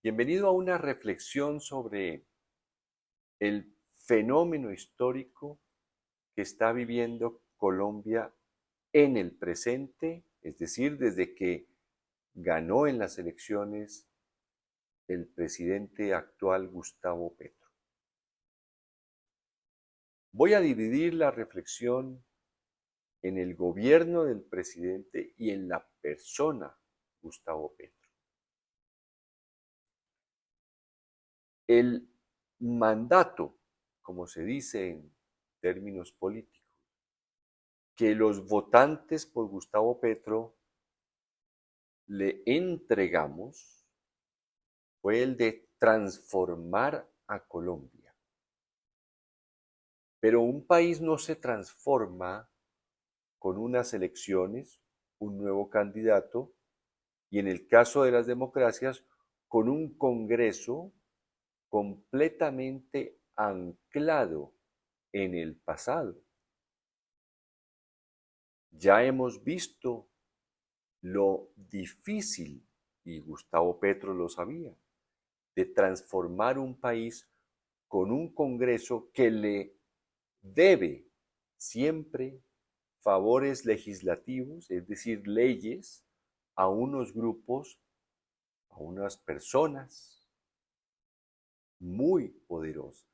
Bienvenido a una reflexión sobre el fenómeno histórico que está viviendo Colombia en el presente, es decir, desde que ganó en las elecciones el presidente actual Gustavo Petro. Voy a dividir la reflexión en el gobierno del presidente y en la persona Gustavo Petro. El mandato, como se dice en términos políticos, que los votantes por Gustavo Petro le entregamos fue el de transformar a Colombia. Pero un país no se transforma con unas elecciones, un nuevo candidato y en el caso de las democracias, con un Congreso completamente anclado en el pasado. Ya hemos visto lo difícil, y Gustavo Petro lo sabía, de transformar un país con un Congreso que le debe siempre favores legislativos, es decir, leyes, a unos grupos, a unas personas muy poderosas,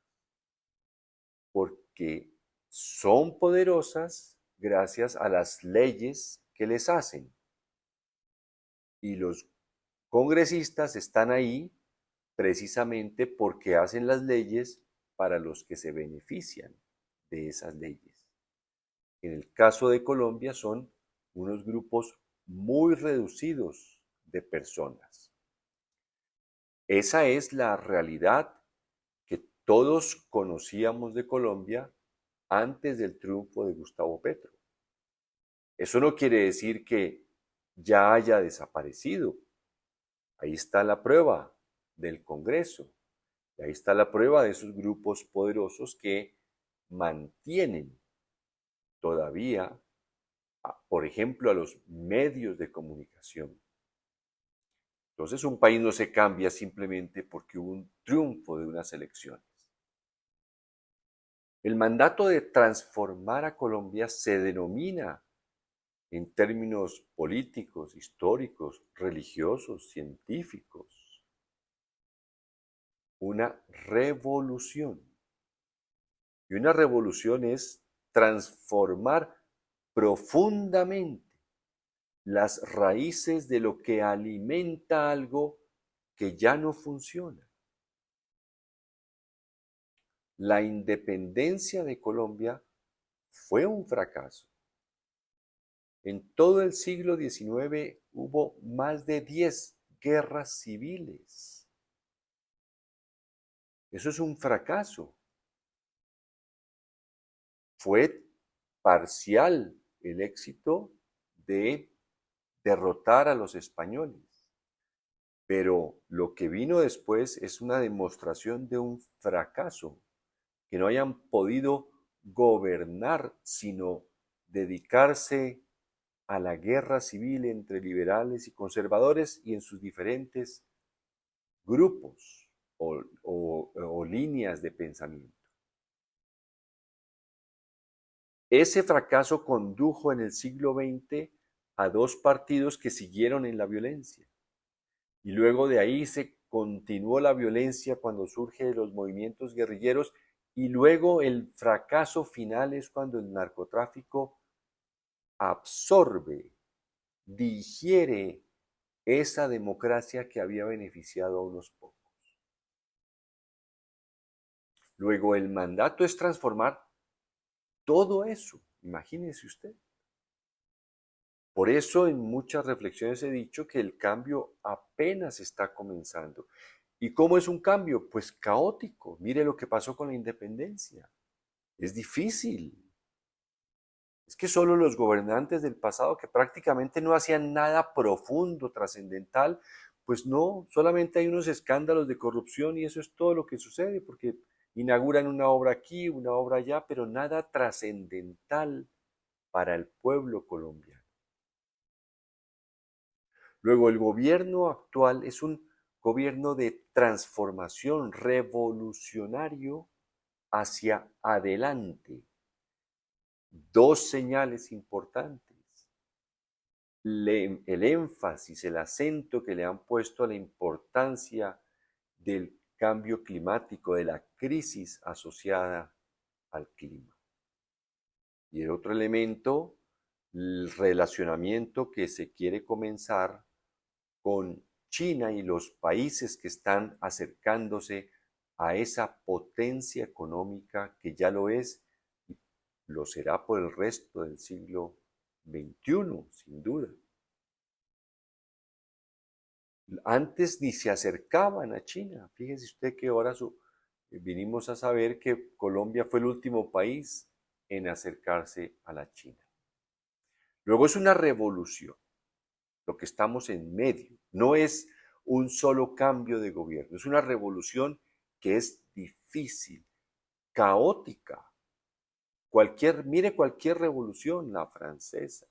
porque son poderosas gracias a las leyes que les hacen. Y los congresistas están ahí precisamente porque hacen las leyes para los que se benefician de esas leyes. En el caso de Colombia son unos grupos muy reducidos de personas. Esa es la realidad que todos conocíamos de Colombia antes del triunfo de Gustavo Petro. Eso no quiere decir que ya haya desaparecido. Ahí está la prueba del Congreso. Y ahí está la prueba de esos grupos poderosos que mantienen todavía, por ejemplo, a los medios de comunicación. Entonces, un país no se cambia simplemente porque hubo un triunfo de unas elecciones. El mandato de transformar a Colombia se denomina en términos políticos, históricos, religiosos, científicos, una revolución. Y una revolución es transformar profundamente las raíces de lo que alimenta algo que ya no funciona. La independencia de Colombia fue un fracaso. En todo el siglo XIX hubo más de 10 guerras civiles. Eso es un fracaso. Fue parcial el éxito de derrotar a los españoles. Pero lo que vino después es una demostración de un fracaso, que no hayan podido gobernar, sino dedicarse a la guerra civil entre liberales y conservadores y en sus diferentes grupos o líneas de pensamiento. Ese fracaso condujo en el siglo XX a dos partidos que siguieron en la violencia. Y luego de ahí se continuó la violencia cuando surgen los movimientos guerrilleros y luego el fracaso final es cuando el narcotráfico absorbe, digiere esa democracia que había beneficiado a unos pocos. Luego el mandato es transformar todo eso, imagínese usted. Por eso en muchas reflexiones he dicho que el cambio apenas está comenzando. ¿Y cómo es un cambio? Pues caótico. Mire lo que pasó con la independencia. Es difícil. Es que solo los gobernantes del pasado que prácticamente no hacían nada profundo, trascendental, pues no, solamente hay unos escándalos de corrupción y eso es todo lo que sucede, porque inauguran una obra aquí, una obra allá, pero nada trascendental para el pueblo colombiano. Luego, el gobierno actual es un gobierno de transformación revolucionario hacia adelante. Dos señales importantes. El énfasis, el acento que le han puesto a la importancia del cambio climático, de la crisis asociada al clima. Y el otro elemento, el relacionamiento que se quiere comenzar con China y los países que están acercándose a esa potencia económica que ya lo es y lo será por el resto del siglo XXI, sin duda. Antes ni se acercaban a China. Fíjese usted que ahora vinimos a saber que Colombia fue el último país en acercarse a la China. Luego es una revolución, lo que estamos en medio. No es un solo cambio de gobierno, es una revolución que es difícil, caótica. Mire cualquier revolución, la francesa,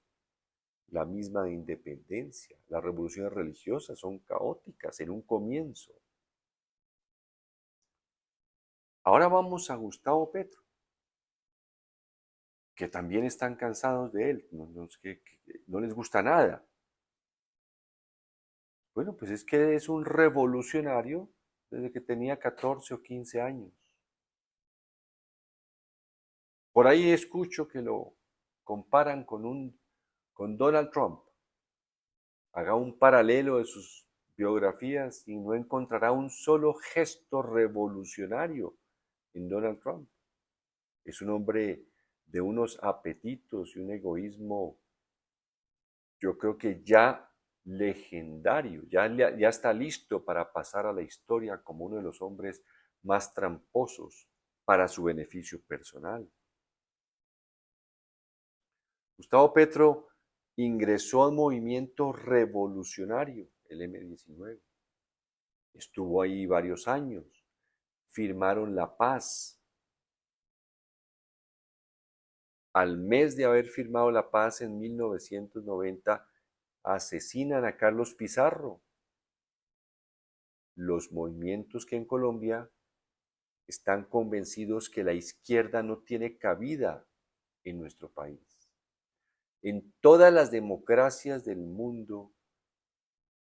la misma de independencia, las revoluciones religiosas son caóticas en un comienzo. Ahora vamos a Gustavo Petro, que también están cansados de él, que no les gusta nada. Bueno, pues es que es un revolucionario desde que tenía 14 o 15 años. Por ahí escucho que lo comparan con Donald Trump. Haga un paralelo de sus biografías y no encontrará un solo gesto revolucionario en Donald Trump. Es un hombre de unos apetitos y un egoísmo, yo creo que ya legendario, ya está listo para pasar a la historia como uno de los hombres más tramposos para su beneficio personal. Gustavo Petro ingresó al movimiento revolucionario, el M-19. Estuvo ahí varios años, firmaron la paz. Al mes de haber firmado la paz en 1990, asesinan a Carlos Pizarro. Los movimientos que en Colombia están convencidos que la izquierda no tiene cabida en nuestro país. En todas las democracias del mundo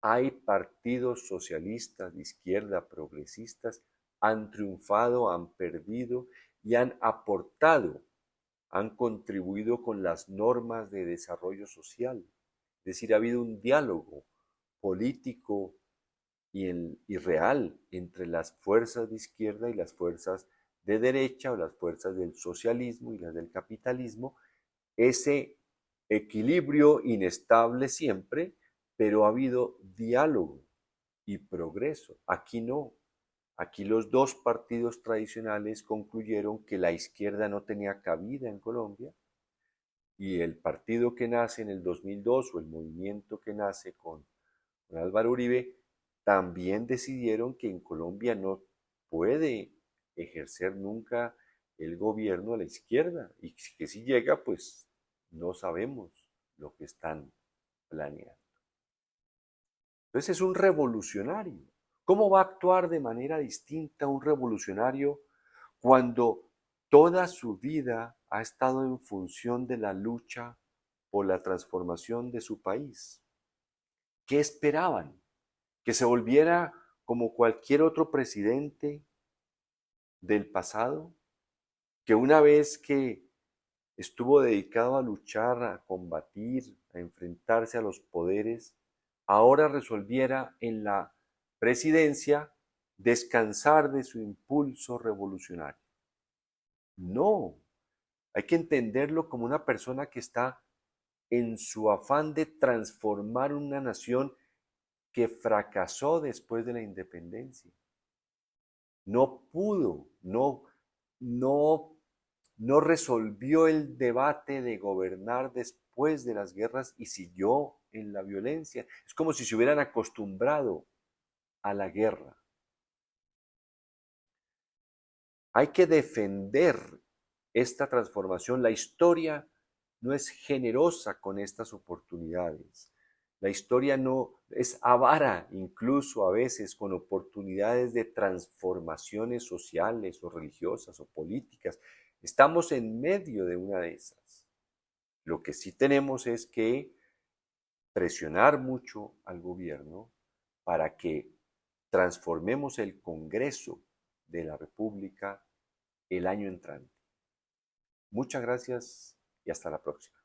hay partidos socialistas de izquierda, progresistas, han triunfado, han perdido y han aportado, han contribuido con las normas de desarrollo social. Es decir, ha habido un diálogo político y real entre las fuerzas de izquierda y las fuerzas de derecha o las fuerzas del socialismo y las del capitalismo. Ese equilibrio inestable siempre, pero ha habido diálogo y progreso. Aquí no. Aquí los dos partidos tradicionales concluyeron que la izquierda no tenía cabida en Colombia y el partido que nace en el 2002 o el movimiento que nace con Álvaro Uribe también decidieron que en Colombia no puede ejercer nunca el gobierno a la izquierda y que si llega, pues no sabemos lo que están planeando. Entonces es un revolucionario. ¿Cómo va a actuar de manera distinta un revolucionario cuando toda su vida ha estado en función de la lucha por la transformación de su país? ¿Qué esperaban? ¿Que se volviera como cualquier otro presidente del pasado? ¿Que una vez que estuvo dedicado a luchar, a combatir, a enfrentarse a los poderes, ahora resolviera en la presidencia descansar de su impulso revolucionario? No, hay que entenderlo como una persona que está en su afán de transformar una nación que fracasó después de la independencia. No pudo, no resolvió el debate de gobernar después de las guerras y siguió en la violencia. Es como si se hubieran acostumbrado a la guerra. Hay que defender esta transformación. La historia no es generosa con estas oportunidades. La historia no es avara, incluso a veces con oportunidades de transformaciones sociales o religiosas o políticas. Estamos en medio de una de esas. Lo que sí tenemos es que presionar mucho al gobierno para que transformemos el Congreso de la República el año entrante. Muchas gracias y hasta la próxima.